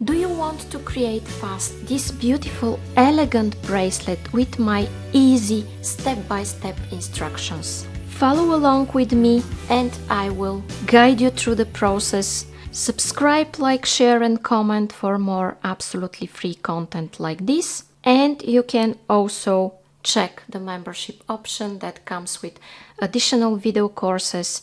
Do you want to create fast this beautiful, elegant bracelet with my easy step-by-step instructions? Follow along with me and I will guide you through the process. Subscribe, like, share and comment for more absolutely free content like this. And you can also check the membership option that comes with additional video courses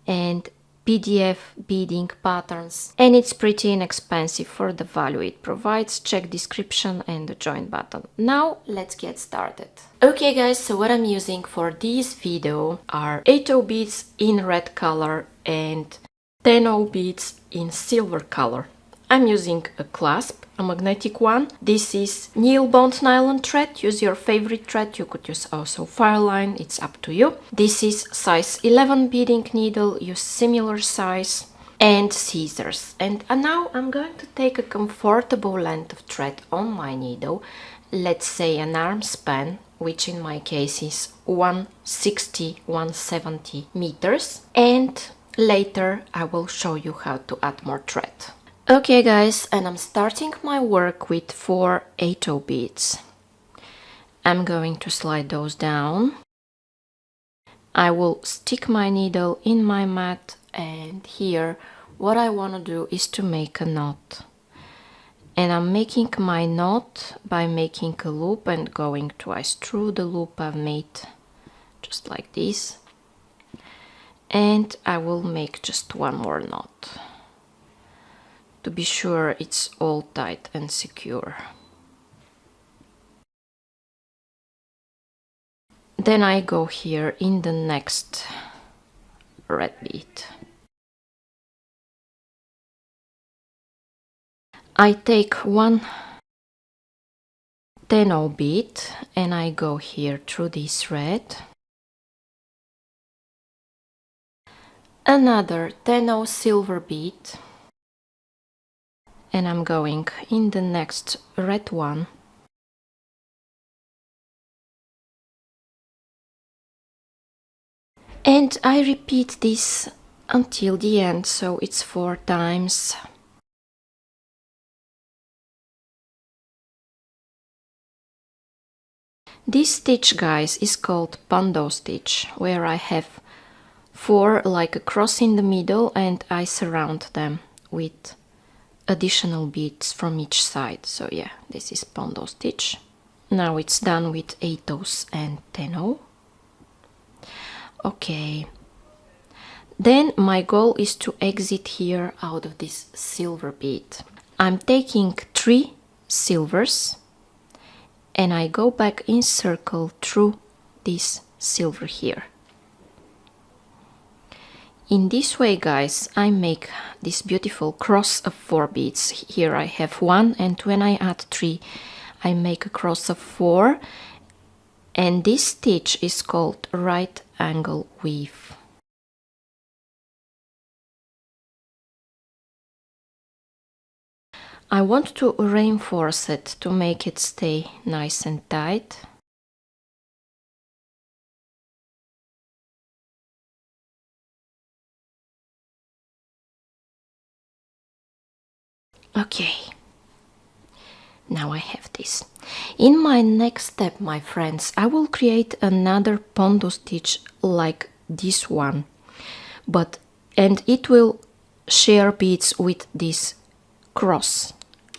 and PDF beading patterns, and it's pretty inexpensive for the value it provides. Check description and the join button. Now let's get started. Okay guys, so what I'm using for this video are 8/0 beads in red color and 10/0 beads in silver color. I'm using a clasp, a magnetic one. This is Nylbind Nylon Thread. Use your favorite thread. You could use also Fireline, it's up to you. This is size 11 beading needle. Use similar size and scissors. And now I'm going to take a comfortable length of thread on my needle. Let's say an arm span, which in my case is 160-170 meters. And later I will show you how to add more thread. Okay guys, and I'm starting my work with 4 8/0 beads. I'm going to slide those down. I will stick my needle in my mat, and here what I want to do is to make a knot. And I'm making my knot by making a loop and going twice through the loop I've made, just like this. And I will make just one more knot, to be sure it's all tight and secure. Then I go here in the next red bead. I take one 10/0 bead and I go here through this red. Another 10/0 silver bead. And I'm going in the next red one. And I repeat this until the end, so it's 4 times. This stitch, guys, is called bundle stitch, where I have 4 like a cross in the middle and I surround them with additional beads from each side. So yeah, this is bundle stitch. Now it's done with 8/0s and 10/0. Okay, then my goal is to exit here out of this silver bead. I'm taking 3 silvers and I go back in circle through this silver here. In this way, guys, I make this beautiful cross of 4 beads. Here I have 1, and when I add 3, I make a cross of 4, and this stitch is called right angle weave. I want to reinforce it to make it stay nice and tight. Okay, now I have this. In my next step, my friends, I will create another bundle stitch like this one, and it will share beads with this cross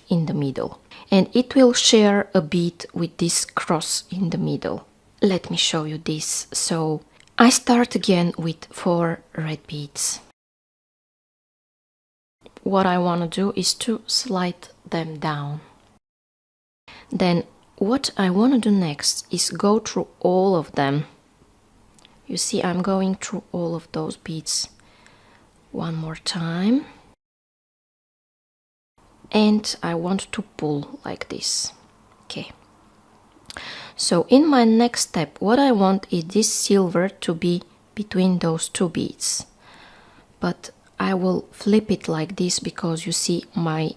in the middle, and it will share a bead with this cross in the middle. Let me show you this. So I start again with 4 red beads. What I want to do is to slide them down. Then what I want to do next is go through all of them. You see, I'm going through all of those beads one more time. And I want to pull like this. Okay. So in my next step, what I want is this silver to be between those 2 beads. But I will flip it like this because you see my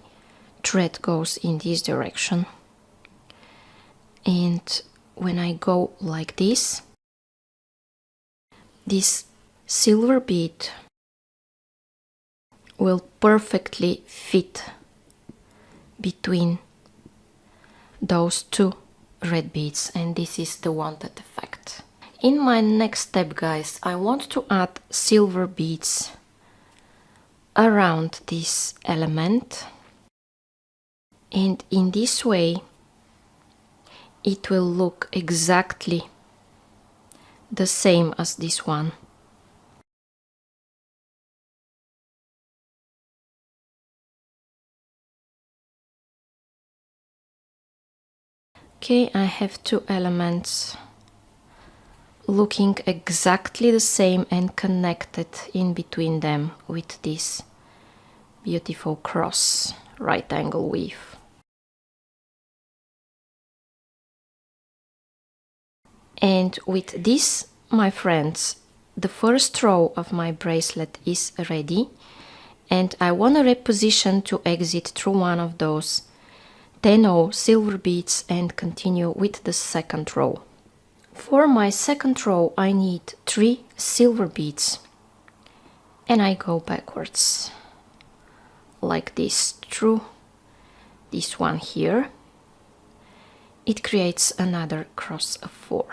thread goes in this direction. And when I go like this silver bead will perfectly fit between those two red beads, and this is the wanted effect. In my next step, guys, I want to add silver beads around this element, and in this way it will look exactly the same as this one. Okay, I have two elements looking exactly the same and connected in between them with this beautiful cross right angle weave. And with this, my friends, the first row of my bracelet is ready, and I want to reposition to exit through one of those 10 silver beads and continue with the second row. For my second row I need 3 silver beads, and I go backwards like this through this one here. It creates another cross of 4.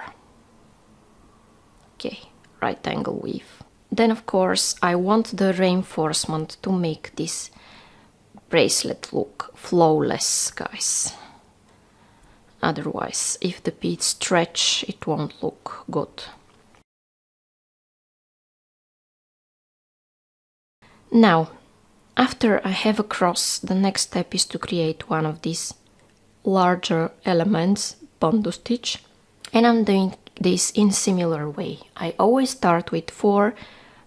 Okay, right angle weave. Then of course I want the reinforcement to make this bracelet look flawless, guys. Otherwise, if the beads stretch, it won't look good. Now, after I have a cross, the next step is to create one of these larger elements, bundle stitch, and I'm doing this in similar way. I always start with 4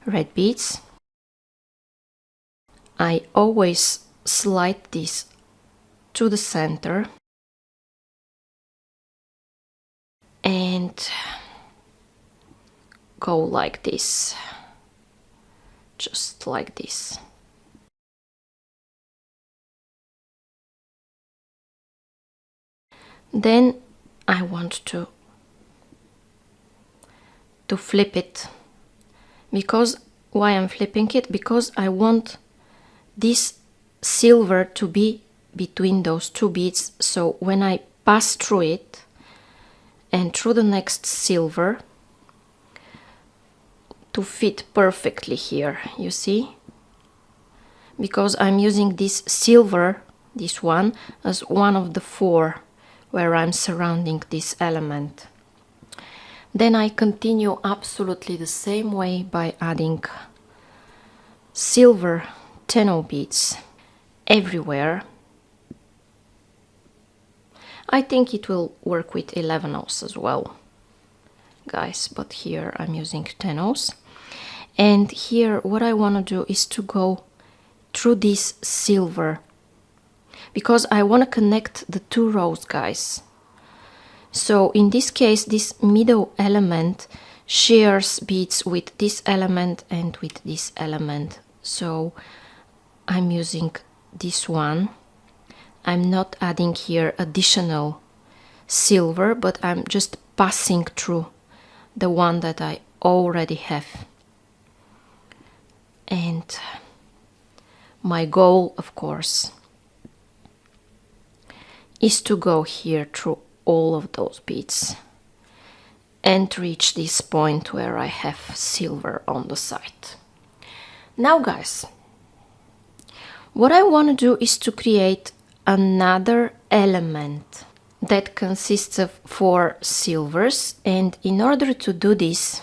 red beads. I always slide this to the center and go like this, just like this. Then I want to flip it. Because why I'm flipping it? Because I want this silver to be between those 2 beads, so when I pass through it and through the next silver, to fit perfectly here, you see? Because I'm using this silver, this one, as one of the 4 where I'm surrounding this element. Then I continue absolutely the same way by adding silver 10 beads everywhere. I think it will work with 11 as well, guys, but here I'm using 10. And here what I want to do is to go through this silver, because I want to connect the 2 rows, guys. So in this case, this middle element shares beads with this element and with this element. So I'm using this one. I'm not adding here additional silver, but I'm just passing through the one that I already have. And my goal, of course, is to go here through all of those beads and reach this point where I have silver on the side. Now, guys, what I want to do is to create another element that consists of 4 silvers, and in order to do this,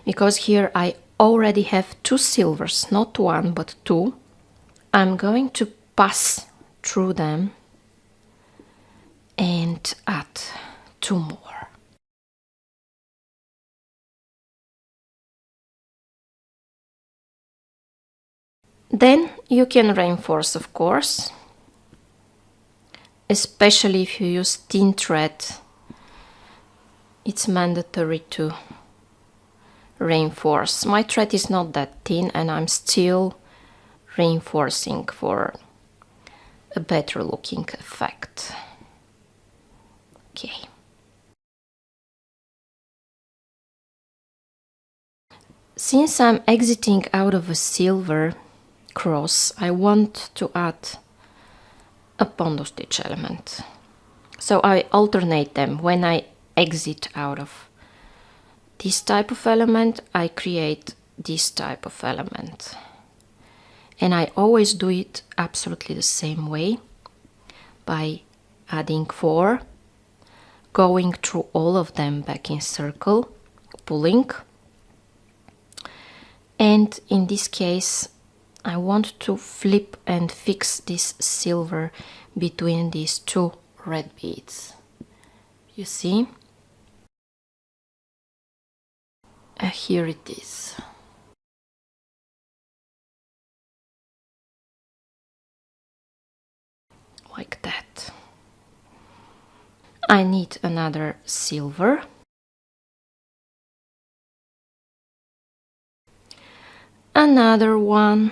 because here I already have 2 silvers, not 1 but 2, I'm going to pass through them and add 2 more. Then you can reinforce, of course, especially if you use thin thread. It's mandatory to reinforce. My thread is not that thin and I'm still reinforcing for a better looking effect. Okay. Since I'm exiting out of a silver cross, I want to add a pondo stitch element. So I alternate them. When I exit out of this type of element, I create this type of element. And I always do it absolutely the same way, by adding 4, going through all of them back in circle, pulling. And in this case, I want to flip and fix this silver between these 2 red beads. You see? Here it is. Like that. I need another silver. Another one.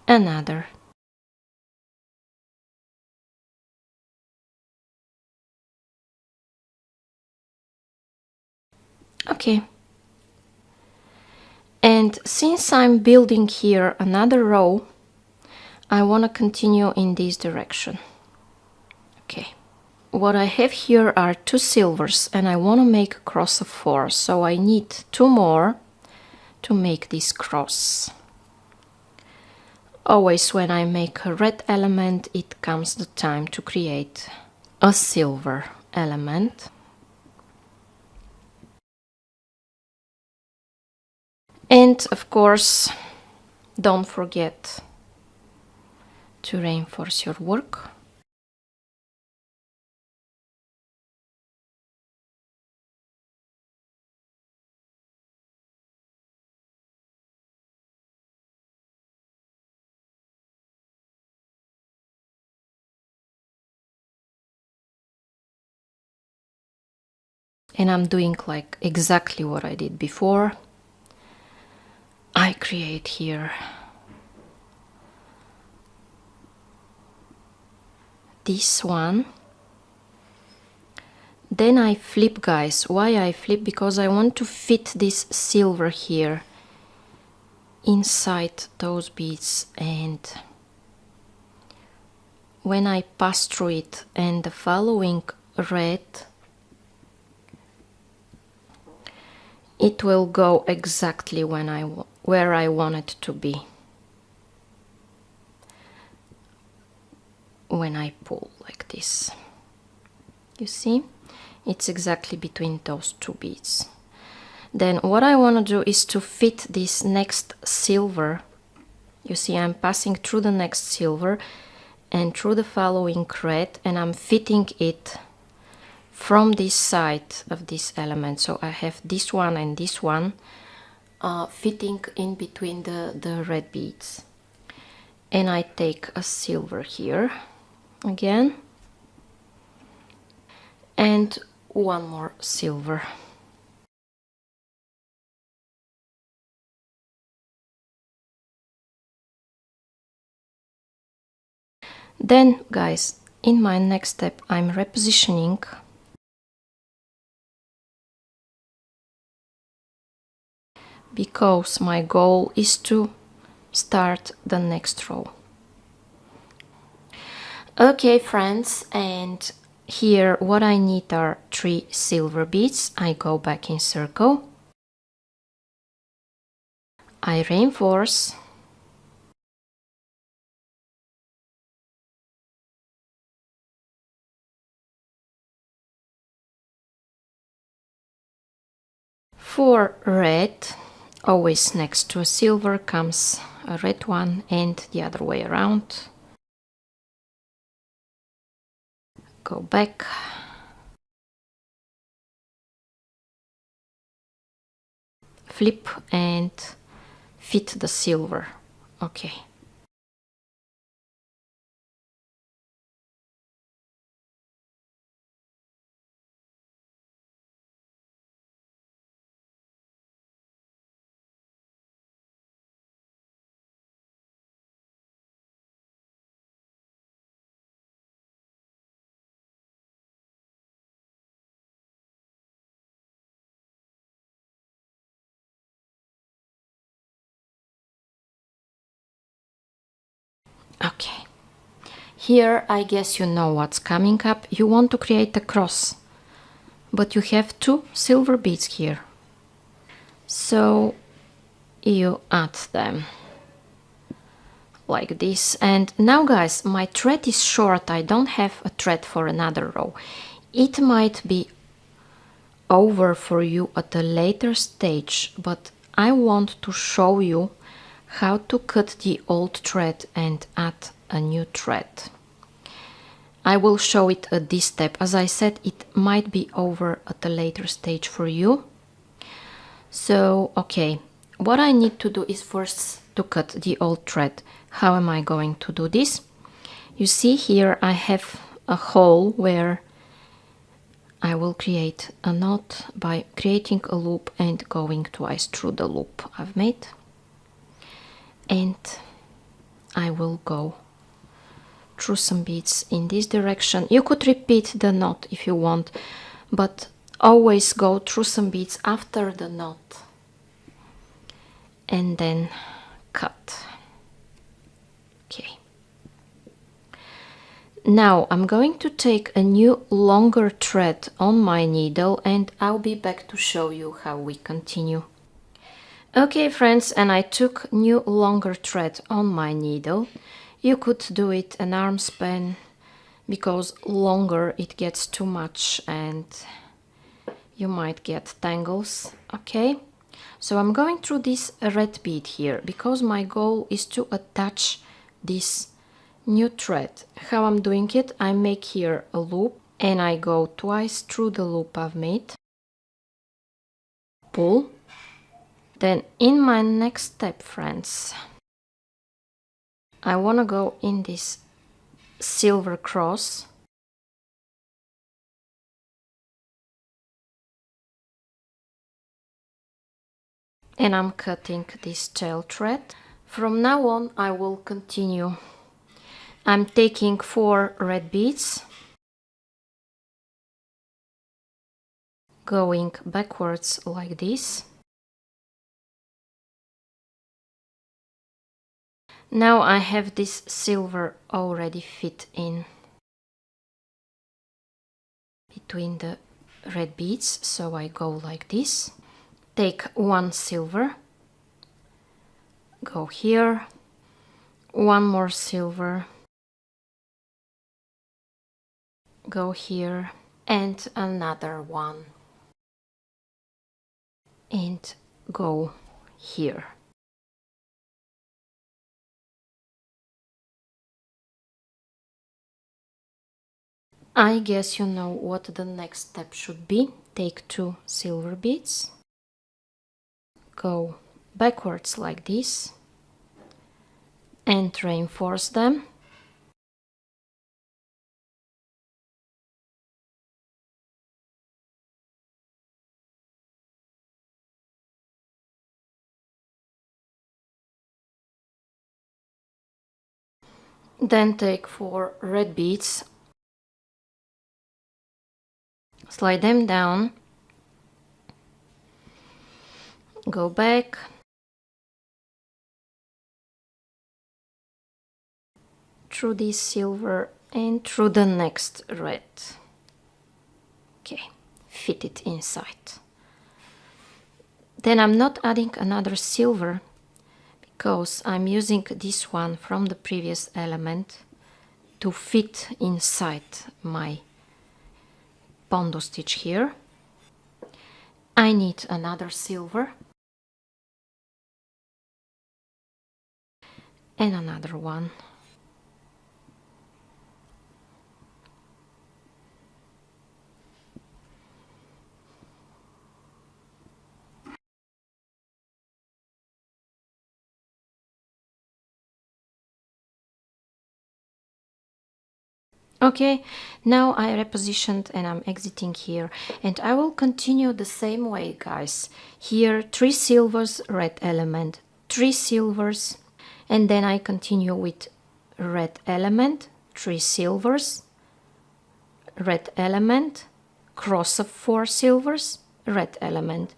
Another. Okay. And since I'm building here another row, I want to continue in this direction. Okay. What I have here are 2 silvers and I want to make a cross of 4, so I need 2 more to make this cross. Always when I make a red element, it comes the time to create a silver element. And of course, don't forget to reinforce your work. And I'm doing like exactly what I did before. I create here this one. Then I flip, guys. Why I flip? Because I want to fit this silver here inside those beads, and when I pass through it and the following red, it will go exactly where I want it to be when I pull like this. You see? It's exactly between those 2 beads. Then what I want to do is to fit this next silver. You see, I'm passing through the next silver and through the following red, and I'm fitting it from this side of this element. So I have this one and this one fitting in between the red beads. And I take a silver here again, and one more silver. Then, guys, in my next step, I'm repositioning because my goal is to start the next row. Okay, friends, and here what I need are 3 silver beads. I go back in circle. I reinforce. For red, always next to a silver comes a red one, and the other way around. Go back. Flip and fit the silver. Okay. Okay. Here, I guess you know what's coming up. You want to create a cross, but you have 2 silver beads here. So you add them like this. And now guys, my thread is short. I don't have a thread for another row. It might be over for you at a later stage, but I want to show you how to cut the old thread and add a new thread. I will show it at this step. As I said, it might be over at a later stage for you. So, okay, what I need to do is first to cut the old thread. How am I going to do this? You see here I have a hole where I will create a knot by creating a loop and going twice through the loop I've made. And I will go through some beads in this direction. You could repeat the knot if you want, but always go through some beads after the knot and then cut. Okay. Now I'm going to take a new longer thread on my needle and I'll be back to show you how we continue. Okay friends, and I took new longer thread on my needle. You could do it an arm span, because longer it gets too much and you might get tangles. Okay, so I'm going through this red bead here because my goal is to attach this new thread. How I'm doing it, I make here a loop and I go twice through the loop I've made, pull. Then in my next step, friends, I want to go in this silver cross and I'm cutting this tail thread. From now on I will continue. I'm taking 4 red beads, going backwards like this. Now I have this silver already fit in between the red beads, so I go like this. Take 1 silver, go here, 1 more silver, go here, and another 1, and go here. I guess you know what the next step should be. Take 2 silver beads, go backwards like this and reinforce them. Then take 4 red beads, slide them down, go back, through this silver and through the next red. Okay, fit it inside. Then I'm not adding another silver because I'm using this one from the previous element to fit inside my bondo stitch here. I need another silver and another one. Okay, now I repositioned and I'm exiting here, and I will continue the same way, guys. Here 3 silvers, red element, 3 silvers, and then I continue with red element, 3 silvers, red element, cross of 4 silvers, red element.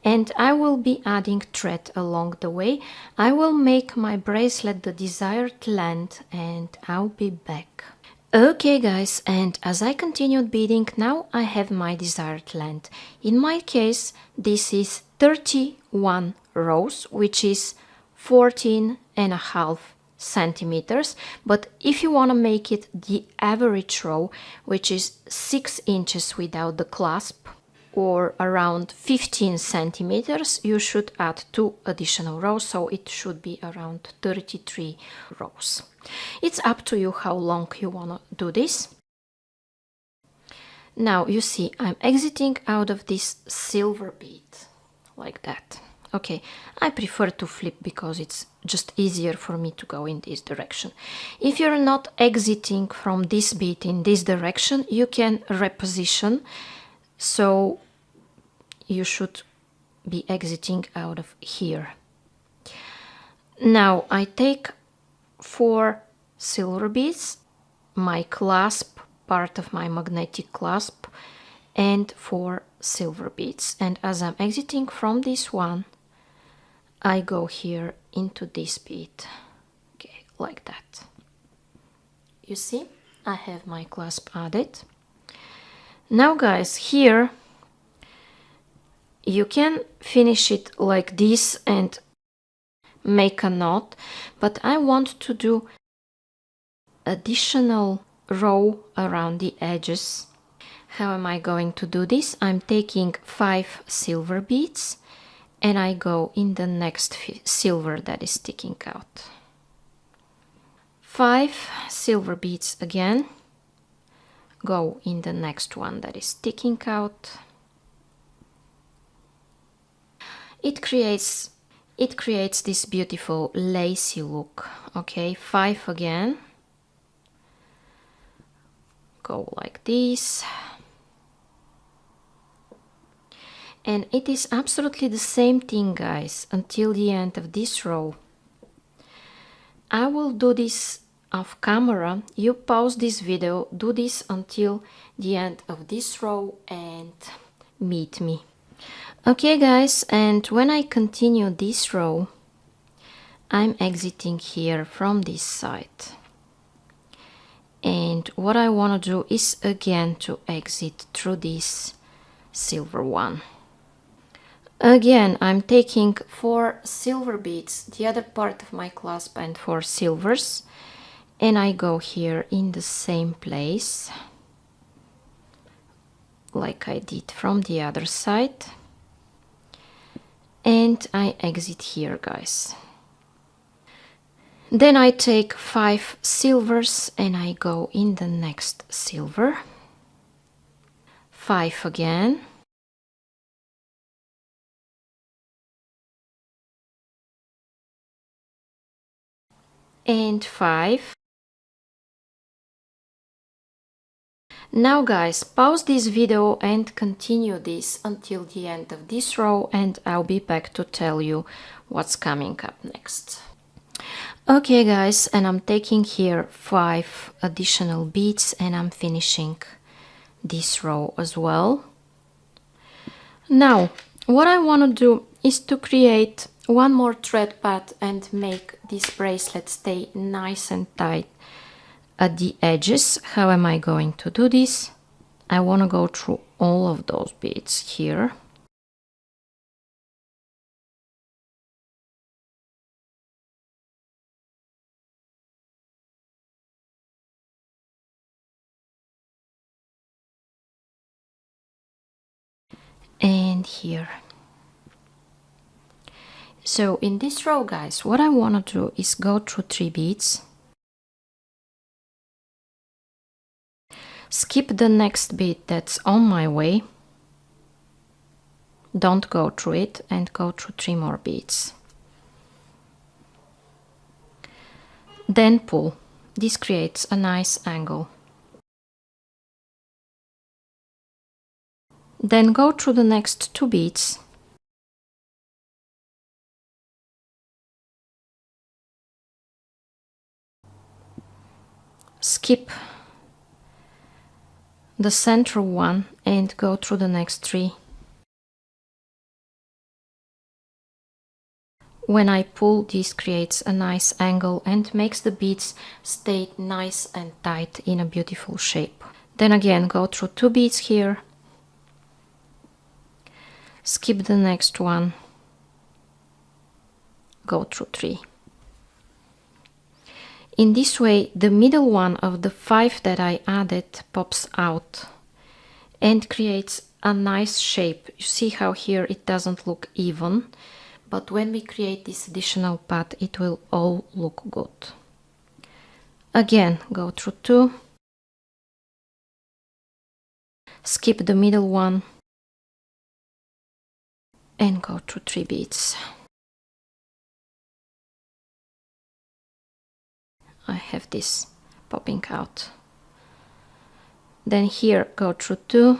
and I will be adding thread along the way. I will make my bracelet the desired length and I'll be back. Okay guys, and as I continued beading, now I have my desired length. In my case, this is 31 rows, which is 14.5 centimeters, but if you want to make it the average row, which is 6 inches without the clasp, or around 15 centimeters, you should add 2 additional rows, so it should be around 33 rows. It's up to you how long you want to do this. Now you see I'm exiting out of this silver bead like that. Okay, I prefer to flip because it's just easier for me to go in this direction. If you're not exiting from this bead in this direction, you can reposition, so you should be exiting out of here. Now I take 4 silver beads, my clasp, part of my magnetic clasp, and 4 silver beads, and as I'm exiting from this one, I go here into this bead, okay, like that. You see, I have my clasp added. Now guys, here you can finish it like this and make a knot, but I want to do additional row around the edges. How am I going to do this? I'm taking 5 silver beads and I go in the next silver that is sticking out. 5 silver beads again, go in the next one that is sticking out. It creates this beautiful lacy look. Okay, 5 again, go like this. And it is absolutely the same thing, guys, until the end of this row. I will do this off camera. You pause this video, do this until the end of this row and meet me. Okay guys, and when I continue this row, I'm exiting here from this side. And what I want to do is again to exit through this silver one. Again, I'm taking 4 silver beads, the other part of my clasp, and 4 silvers, and I go here in the same place like I did from the other side, and I exit here, guys. Then I take 5 silvers and I go in the next silver, 5 again, and 5. Now guys, pause this video and continue this until the end of this row, and I'll be back to tell you what's coming up next. Okay guys, and I'm taking here 5 additional beads and I'm finishing this row as well. Now what I want to do is to create one more thread path and make this bracelet stay nice and tight at the edges. How am I going to do this? I want to go through all of those beads here. And here. So in this row, guys, what I want to do is go through 3 beads, skip the next bead that's on my way, don't go through it, and go through 3 more beads. Then pull. This creates a nice angle. Then go through the next 2 beads, skip the central one and go through the next 3. when I pull, this creates a nice angle and makes the beads stay nice and tight in a beautiful shape. Then again, go through 2 beads here, skip the next one, go through 3. In this way, the middle one of the 5 that I added pops out and creates a nice shape. You see how here it doesn't look even, but when we create this additional pad, it will all look good. Again, go through 2, skip the middle one, and go through 3 beads. I have this popping out. Then here, go through 2,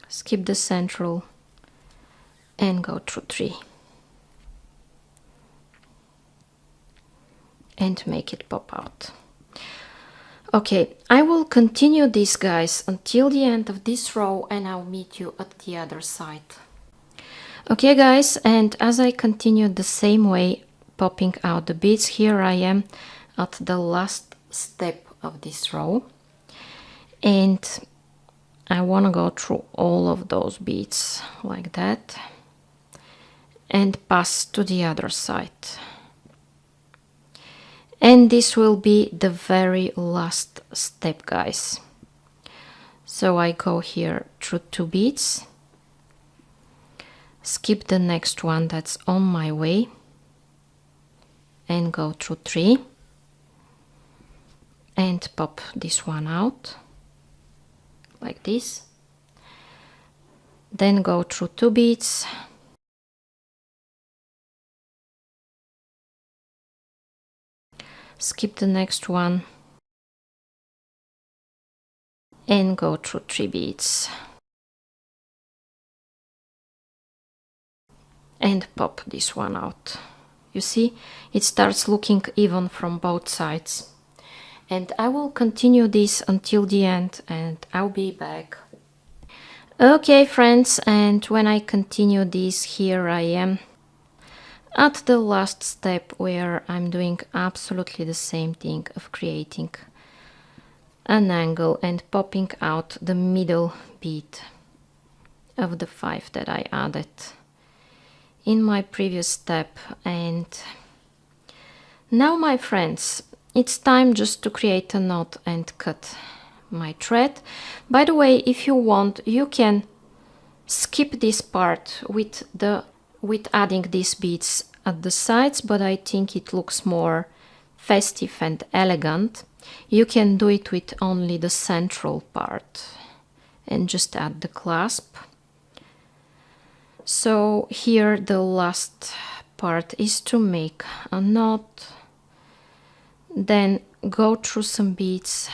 skip the central, and go through 3. And make it pop out. Okay, I will continue this, guys, until the end of this row, and I'll meet you at the other side. Okay, guys, and as I continue the same way, popping out the beads, here I am at the last step of this row, and I want to go through all of those beads like that and pass to the other side. And this will be the very last step, guys. So I go here through 2 beads, skip the next one that's on my way, and go through 3 and pop this one out like this. Then go through 2 beads, skip the next one, and go through 3 beads and pop this one out. You see, it starts looking even from both sides. And I will continue this until the end, and I'll be back. Okay, friends, and when I continue this, here I am at the last step, where I'm doing absolutely the same thing of creating an angle and popping out the middle bead of the 5 that I added in my previous step. And now, my friends, it's time just to create a knot and cut my thread. By the way, if you want, you can skip this part with adding these beads at the sides, but I think it looks more festive and elegant. You can do it with only the central part and just add the clasp. So here the last part is to make a knot, then go through some beads,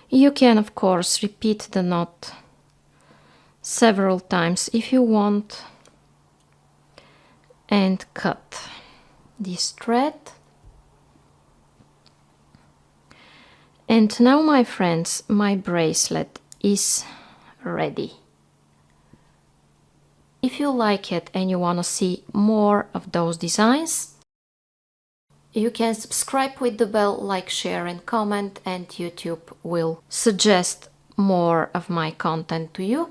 you can of course repeat the knot several times if you want, and cut this thread. And now, my friends, my bracelet is ready. If you like it and you want to see more of those designs, you can subscribe with the bell, like, share and comment, and YouTube will suggest more of my content to you.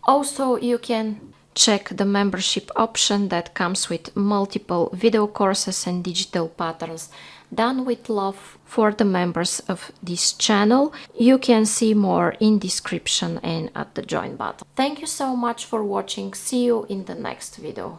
Also, you can check the membership option that comes with multiple video courses and digital patterns done with love for the members of this channel. You can see more in description and at the join button. Thank you so much for watching. See you in the next video.